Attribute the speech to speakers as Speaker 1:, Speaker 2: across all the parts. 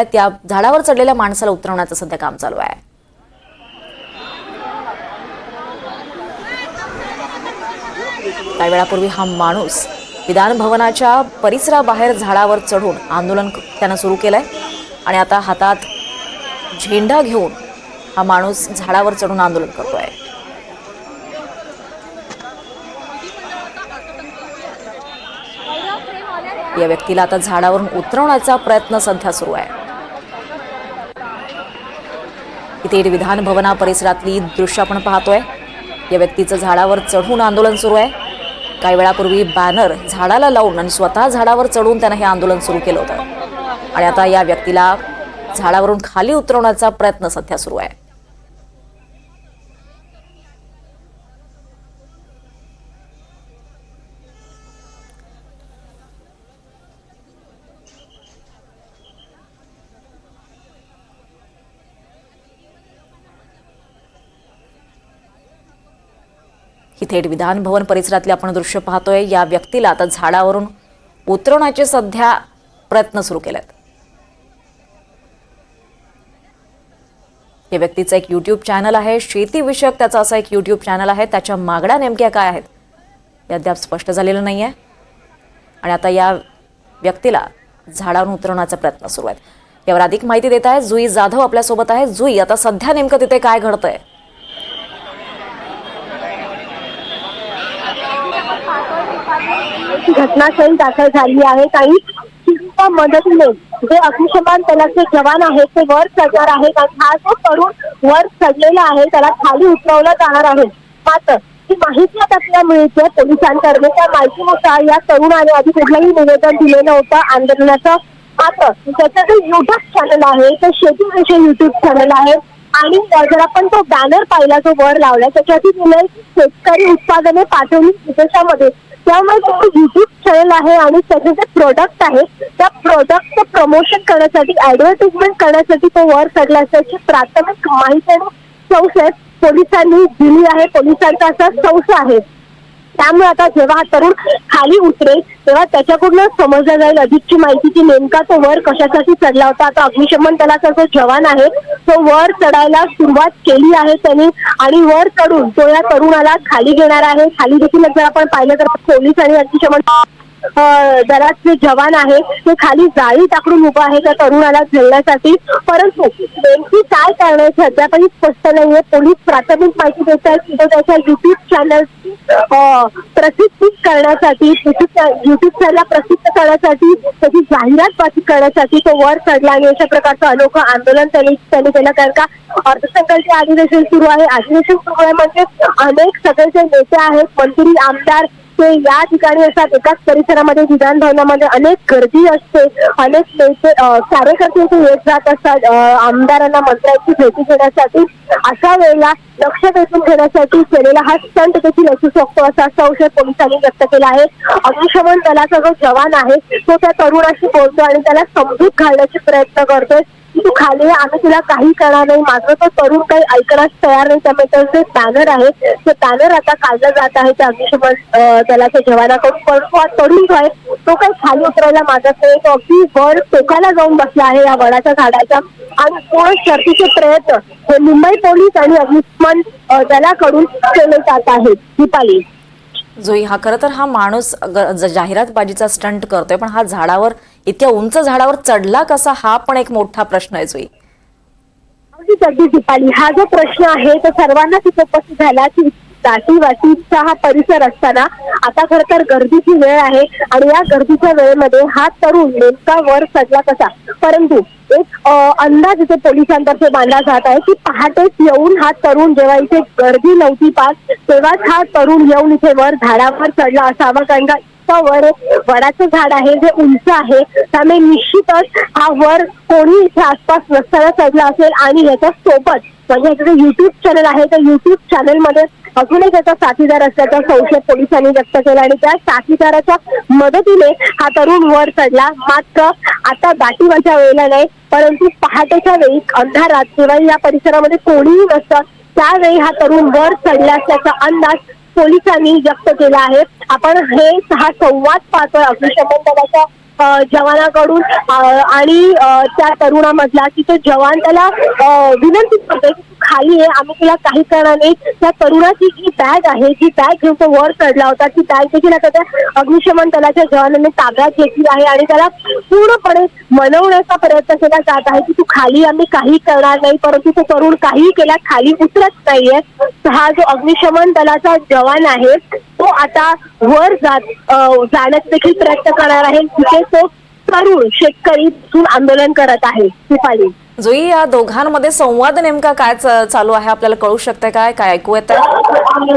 Speaker 1: त्या झाडावर चढलेल्या माणसाला उतरवण्याचं सध्या काम चालू आहे। काही वेळापूर्वी हा माणूस विधान भवनाच्या परिसराबाहेर झाडावर चढून आंदोलन त्यानं सुरू केलंय आणि आता हातात झेंडा घेऊन हा माणूस झाडावर चढून आंदोलन करतोय। या व्यक्तीला आता झाडावरून उतरवण्याचा प्रयत्न सध्या सुरू आहे। इथे विधान भवना परिसरातली दृश्य आपण पाहतोय। या व्यक्तीचं झाडावर चढून आंदोलन सुरू आहे। काही वेळापूर्वी बॅनर झाडाला लावून आणि स्वतः झाडावर चढून त्यानं हे आंदोलन सुरू केलं होतं आणि आता या व्यक्तीला झाडावरून खाली उतरवण्याचा प्रयत्न सध्या सुरू आहे। ही थेट विधान भवन परिसरातले आपण दृश्य पाहतोय। या व्यक्तीला आता झाडावरून उतरवण्याचे सध्या प्रयत्न सुरू केलेत। या व्यक्तीचं एक YouTube चॅनल आहे, शेती विषयक त्याचा असा एक YouTube चॅनल आहे। त्याच्या मागण्या नेमक्या काय आहेत हे अद्याप स्पष्ट झालेलं नाहीये आणि आता या व्यक्तीला झाडावरून उतरवण्याचा प्रयत्न सुरू आहे। यावर अधिक माहिती देत आहे जुई जाधव आपल्या सोबत आहे। जुई, आता सध्या नेमकं तिथे काय घडतंय?
Speaker 2: घटनास्थळी दाखल झाली आहे। काही चिंता मदतीने जे अग्निशमन दलाचे जवान आहेत ते वर चढणार आहेत आणि हा जो तरुण वर चढलेला आहे त्याला खाली उतरवलं जाणार आहे। मात्र ही माहिती आता मिळते पोलिसांकडे। त्या माहितीनुसार या तरुणाने आधी कुठलंही निवेदन दिलं नव्हतं आंदोलनाचं। मात्र त्याचं जे युट्यूब चॅनल आहे ते शेतीविषयी युट्यूब चॅनल आहे आणि जर आपण तो बॅनर पाहिला जो वर लावला त्याच्यावरती दिलंय शेतकरी उत्पादने पाठवली विदेशामध्ये। त्यामुळे तो युट्यूब चॅनल आहे आणि त्याचे जे प्रोडक्ट आहे त्या प्रोडक्टचं प्रमोशन करण्यासाठी ऍडव्हर्टाइजमेंट करण्यासाठी तो वर चढला असल्याची प्राथमिक माहिती आणि संशय पोलिसांनी दिली आहे। पोलिसांचा असा संशय आहे। त्यामुळे आता जेव्हा हा तरुण खाली उतरेल तेव्हा त्याच्याकडून समजलं जाईल अधिकची माहिती की नेमका तो वर कशासाठी चढला होता। आता अग्निशमन दलाचा जो जवान आहे तो वर चढायला सुरुवात केली आहे त्यांनी आणि वर चढून तो या तरुणाला खाली घेणार आहे। खाली देखील जर आपण पाहिलं तर पोलीस आणि अग्निशमन दलाचे जवान आहे ते खाली जाळी टाकून उभा आहे त्या तरुणाला झेलण्यासाठी। परंतु नेमकी काय करण्याचे अद्यापही स्पष्ट नाहीये। पोलीस प्राथमिक माहिती देत आहेत की तो त्याच्या युट्यूब चॅनल प्रसिद्ध करण्यासाठी युट्यूब चॅनल प्रसिद्ध करण्यासाठी त्याची जाहिरातबाजी करण्यासाठी तो वर चढला आणि अशा प्रकारचं अनोखं आंदोलन त्यांनी केलं। कारण का अर्थसंकल्पीय अधिवेशन सुरू आहे। अधिवेशन सुरू आहे म्हणजे अनेक सगळे नेते आहेत, मंत्री, आमदार ते या ठिकाणी असतात। एकाच परिसरामध्ये विधान भवनामध्ये अनेक गर्दी असते, अनेक नेते कार्यकर्ते येत जात असतात आमदारांना मंत्र्यांची भेटी घेण्यासाठी। अशा वेळेला लक्ष वेधून घेण्यासाठी केलेला हा स्टंट देखील असू शकतो असा संशय पोलिसांनी व्यक्त केला आहे। अग्निशमन दलाचा जो जवान आहे तो त्या तरुणाशी बोलतो आणि त्याला समजूत घालण्याचे प्रयत्न करतोय की तू खाली आम्ही तुला काही करणार नाही। मात्र तो तरुण काही ऐकण्यास तयार नाही। त्यामुळे जे बॅनर आहे ते बॅनर आता काढलं जात आहे त्या अग्निशमन दलाच्या जवानाकडून। परंतु हा तरुण जो आहे तो काही खाली उतरायला मागत नाही। तो अगदी वर टोकाला जाऊन बसला आहे या वडाच्या झाडाच्या आणि पूर्ण शर्थीचे प्रयत्न हे मुंबई पोलीस आणि अग्निशमन दलाकडून केले जात आहेत। दीपाली,
Speaker 1: जुई, हा खरं तर हा माणूस जाहिरातबाजीचा स्टंट करतोय पण हा झाडावर इतक्या उंच झाडावर चढला कसा हा पण एक मोठा प्रश्न आहे। जुई,
Speaker 2: अगदी दीपाली, हा जो प्रश्न आहे तो सर्वांनाच उपस्थित झाला की दाटीवाटीचा हा परिसर असताना आता खरं तर गर्दीची वेळ आहे आणि या गर्दीच्या वेळेमध्ये हा तरुण नेमका वर चढला कसा। परंतु एक अंदाज इथे पोलिसांतर्फे बांधला जात आहे की पहाटेच येऊन हा तरुण जेव्हा इथे गर्दी नव्हती पास तेव्हाच हा तरुण येऊन इथे वर झाडावर चढला असावा। कारण का वर वडाचं झाड आहे जे उंच आहे त्यामुळे निश्चितच हा वर कोणी इथे आसपास नसताना चढला असेल आणि याच्या सोबत म्हणजे युट्यूब चॅनल आहे त्या युट्यूब चॅनल मध्ये अजूनही त्याचा साथीदार असल्याचा संशय पोलिसांनी व्यक्त केला आणि त्या साथीदाराच्या मदतीने हा तरुण वर चढला। मात्र आता दाटीवाच्या वेळेला नाही परंतु पहाटेच्या वेळी अंधारात जेव्हा या परिसरामध्ये कोणीही नसतं त्यावेळी हा तरुण वर चढला असल्याचा अंदाज पोलिसांनी व्यक्त केला आहे। आपण हा संवाद पाहतोय अग्निशमन दलाच्या जवानाकडून आणि त्या तरुणामधला की तो जवान त्याला विनंती करतोय की तू खाली आहे, आम्ही तुला काही करणार नाही. त्या तरुणाची जी बॅग आहे, जी बॅग घेऊन तो वर चढला होता, ती बॅग देखील आता त्या अग्निशमन दलाच्या जवानांनी ताब्यात घेतली आहे आणि त्याला पूर्णपणे मनवण्याचा प्रयत्न केला जात आहे की तू खाली, आम्ही काही करणार नाही. परंतु तो तरुण काही केला खाली उतरत नाहीये. हा जो अग्निशमन दलाचा जवान आहे तो आता वर जाण्याचा देखील प्रयत्न करणार आहे, तिथे तो तरुण शेतकरी तिथून आंदोलन करत आहे. दीपाली,
Speaker 1: जुई, या दोघांमध्ये संवाद नेमका काय चालू आहे आपल्याला कळू शकतंय काय? काय ऐकू येत आहे?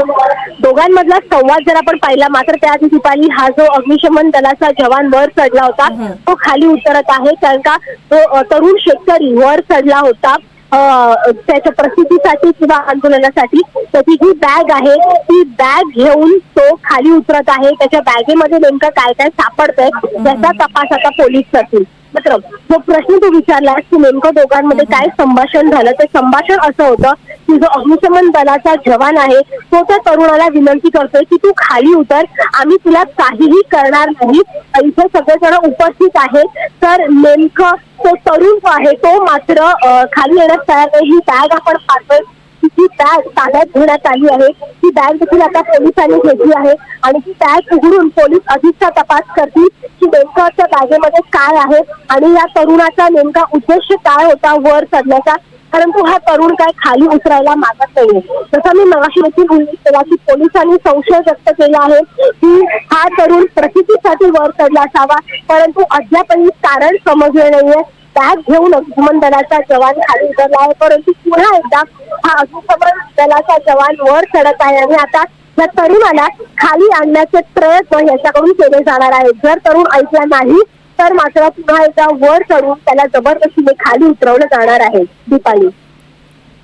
Speaker 2: दोघांमधला संवाद जर आपण पाहिला, मात्र त्याआधी दीपाली, हा जो अग्निशमन दलाचा जवान वर चढला होता तो खाली उतरत आहे, कारण का तो तरुण शेतकरी वर चढला होता त्याच्या प्रसिद्धीसाठी किंवा आंदोलनासाठी. त्याची जी बॅग आहे ती बॅग घेऊन तो खाली उतरत आहे. त्याच्या बॅगेमध्ये नेमकं काय काय सापडतंय त्याचा तपास आता पोलीस करतील. मात्र जो प्रश्न तू विचारलास की नेमकं दोघांमध्ये काय संभाषण झालं, ते संभाषण असं होतं की जो अग्निशमन दलाचा जवान आहे तो त्या तरुणाला विनंती करतोय की तू खाली उतर, आम्ही तुला काहीही करणार नाही. इथे सगळेजण उपस्थित आहेत. तर नेमकं तो तरुण जो आहे तो मात्र खाली येण्यास तयार नाही. ही बॅग आपण पाहतोय, ती बॅग ताब्यात घेण्यात आली आहे. ती बॅग देखील आता पोलिसांनी घेतली आहे आणि ती बॅग उघडून पोलीस अधिकचा तपास करतील की नेमकं त्या बॅगेमध्ये काय आहे आणि या तरुणाचा नेमका उद्देश काय होता वर चढण्याचा. परंतु हा तरुण काय खाली उतरायला मागत नाहीये. जसं मी मगाशी देखील उल्लेख केला की पोलिसांनी संशय व्यक्त केला आहे की हा तरुण प्रसिद्धीसाठी वर चढला असावा, परंतु अद्यापही कारण समजले नाहीये. बॅग घेऊन अग्निशमन दलाचा जवान खाली उतरला आहे, परंतु पुन्हा एकदा हा अग्निशमन दलाचा जवान वर चढत आहे आणि आता या तरुणाला खाली आणण्याचे प्रयत्न याच्याकडून केले जाणार आहेत. जर तरुण ऐकला नाही तर मात्र पुन्हा एकदा वर चढून त्याला जबरदस्तीने खाली उतरवलं जाणार आहे. दीपाली,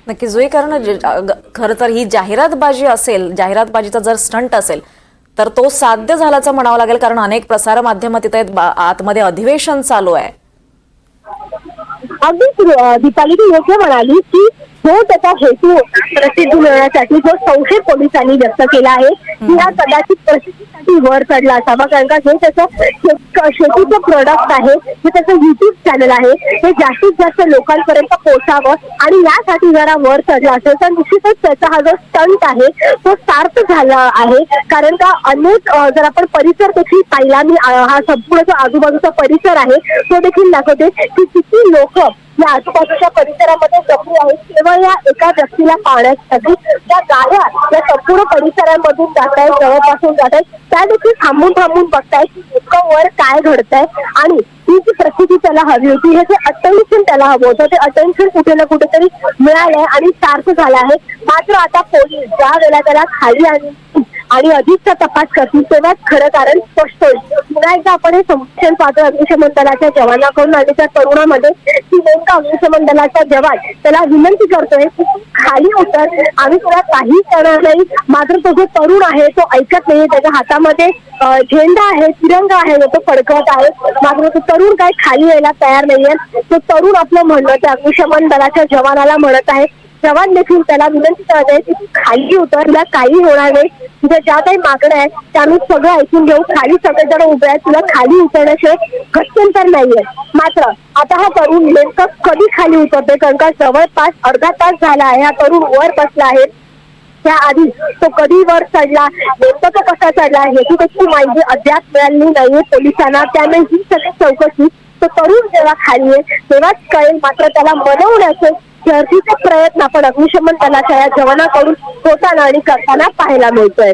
Speaker 1: नक्की जुई, कारण खरं तर ही जाहिरातबाजी असेल, जाहिरातबाजीचा जर स्टंट असेल तर तो साध्य झाल्याचं म्हणावं लागेल, कारण अनेक प्रसार माध्यम तिथे आहेत, आतमध्ये अधिवेशन चालू आहे.
Speaker 2: अगदी दीपाली, तू योग्य म्हणाली की जो त्याचा हेतू प्रसिद्धी मिळवण्यासाठी जो संशय पोलिसांनी व्यक्त केला आहे की हा कदाचित प्रसिद्धीसाठी वर चढला असावा, कारण का जे त्याचं शेतीचं प्रोडक्ट आहे, जे त्याचं युट्यूब चॅनल आहे हे जास्तीत जास्त लोकांपर्यंत पोहोचावं आणि यासाठी जरा वर चढला असेल तर निश्चितच त्याचा हा जो स्टंट आहे तो सार्थ झाला आहे. कारण का अनेक जर आपण परिसर देखील पाहिला, मी हा संपूर्ण जो आजूबाजूचा परिसर आहे तो देखील दाखवते की किती लोक या आजूबाजूच्या परिसरामध्ये जमली आहेत केवळ या एका व्यक्तीला पाहण्यासाठी. त्या गाड्या या संपूर्ण परिसरामधून जात आहेत, जवळपासून जात आहेत, त्या देखील थांबून थांबून बघतायत की इतकं वर काय घडतंय आणि ही जी प्रसिद्धी त्याला हवी होती, हे जे अटेन्शन त्याला हवं होतं ते अटेन्शन कुठे ना कुठेतरी मिळालंय आणि सार्थ झालं आहे. मात्र आता पोलीस ज्या वेळेला त्याला खाली आणि अधिकचा तपास करतील तेव्हाच खरं कारण स्पष्ट होईल. पुन्हा एकदा आपण हे संशोधन पाहतो अग्निशमन दलाच्या जवानाकडून आणि त्या तरुणामध्ये की नेमका अग्निशमन दलाचा जवान त्याला विनंती करतोय की खाली उतर, आम्ही तुला काही करणार नाही. मात्र तो जो तरुण आहे तो ऐकत नाही. त्याच्या हातामध्ये झेंडा आहे, तिरंगा आहे, तो फडकवत आहे, मात्र तो तरुण काय खाली यायला तयार नाहीये. तो तरुण आपलं म्हणणं त्या अग्निशमन दलाच्या जवानाला म्हणत आहे. जवान देखील त्याला विनंती करत आहे की तू खाली उतर, तुला काही होणार नाही, तुझ्या ज्या काही मागण्या आहेत त्या आम्ही सगळं ऐकून घेऊ, खाली सगळेजण उभे आहेत, तुला खाली उतरण्याशिवाय गत्यंतर नाहीये. मात्र आता हा तरुण नेमकं कधी खाली उतरतोय, कारण का जवळपास अर्धा तास झाला आहे हा तरुण वर बसला आहे. त्याआधी तो कधी वर चढला, नेमकं तो कसा चढला याची त्याची माहिती अद्याप मिळाली नाहीये पोलिसांना. त्यामुळे ही सगळी चौकशी तो तरुण जेव्हा खाली आहे तेव्हाच कळेल. मात्र त्याला मनवण्याचे शर्थीचे प्रयत्न आपण अग्निशमन दलाच्या या जवानाकडून होताना आणि करताना पाहायला मिळतोय.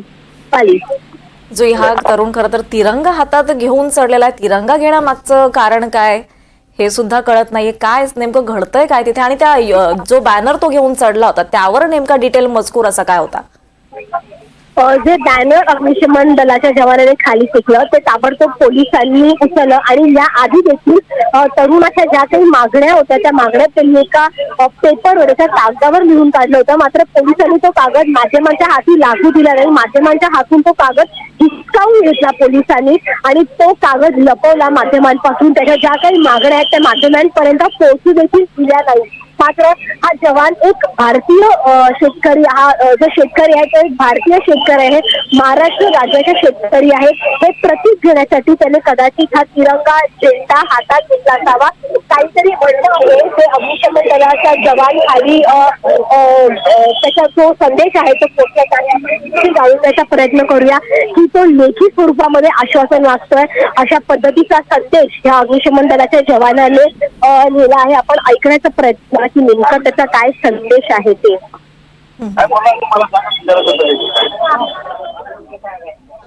Speaker 2: पाली,
Speaker 1: जुई, हा तरुण खरं तर तिरंगा हातात घेऊन चढलेला आहे. तिरंगा घेण्यामागचं कारण काय हे सुद्धा कळत नाहीये. काय नेमकं घडतंय काय तिथे, आणि त्या जो बॅनर तो घेऊन चढला होता त्यावर नेमका डिटेल मजकूर असा काय होता?
Speaker 2: जे बॅनर अग्निशमन दलाच्या जवानाने खाली फेकलं ते ताबडतोब पोलिसांनी उचललं आणि या आधी देखील तरुणाच्या ज्या काही मागण्या होत्या त्या मागण्या त्यांनी एका पेपरवर, एका कागदावर लिहून काढलं होतं. मात्र पोलिसांनी तो कागद माध्यमांच्या हाती लागू दिला नाही. माध्यमांच्या हातून तो कागद हिसकावून घेतला पोलिसांनी आणि तो कागद लपवला माध्यमांपासून. त्याच्या ज्या काही मागण्या आहेत त्या माध्यमांपर्यंत पोहोचू देखील दिल्या नाही. मात्र हा जवान एक भारतीय शेतकरी, हा जो शेतकरी आहे तो एक भारतीय शेतकरी आहे, महाराष्ट्र राज्याचे शेतकरी आहे. हे प्रतीक घेण्यासाठी त्याने कदाचित हा तिरंगा झेंडा हातात घेतला असावा. काहीतरी म्हणणं आहे ते अग्निशमन दलाचा जवान खाली त्याचा जो संदेश आहे तो पोहोचत आहे. आपण जाणून प्रयत्न करूया की तो लेखी स्वरूपामध्ये आश्वासन वाचतोय, अशा पद्धतीचा संदेश ह्या अग्निशमन दलाच्या जवानाने लिहिला आहे. आपण ऐकण्याचा प्रयत्न करा की नेमका त्याचा काय संदेश आहे ते.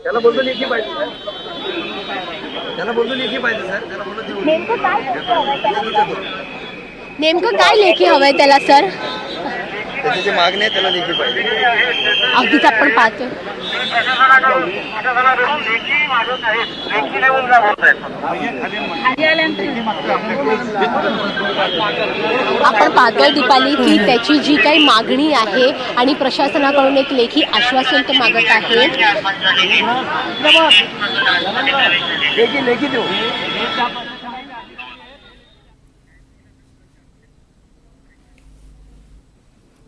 Speaker 3: त्याला बोलतो लेखी पाहिजे, त्याला बोलतो लेखी पाहिजे सर, त्याला बोलतो
Speaker 4: नेमकं काय लेखी हवंय त्याला सर?
Speaker 3: त्याची जी मागणी आहे त्याला लेखी पाहिजे.
Speaker 4: अगदीच आपण पाहतो दीपाली की त्याची जी काही मागणी आहे आणि प्रशासनाकडून एक लेखी आश्वासन तो मागत आहे.
Speaker 3: लेखी देऊ.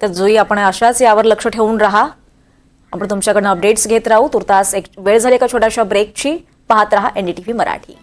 Speaker 1: तर जुई, आपण अशाच यावर लक्ष ठेवून राहा. आपण तुमच्याकडनं अपडेट्स घेत राहू. तुर्तास एक वेळ झाली का छोट्याशा ब्रेकची. पाहत रहा NDTV मराठी.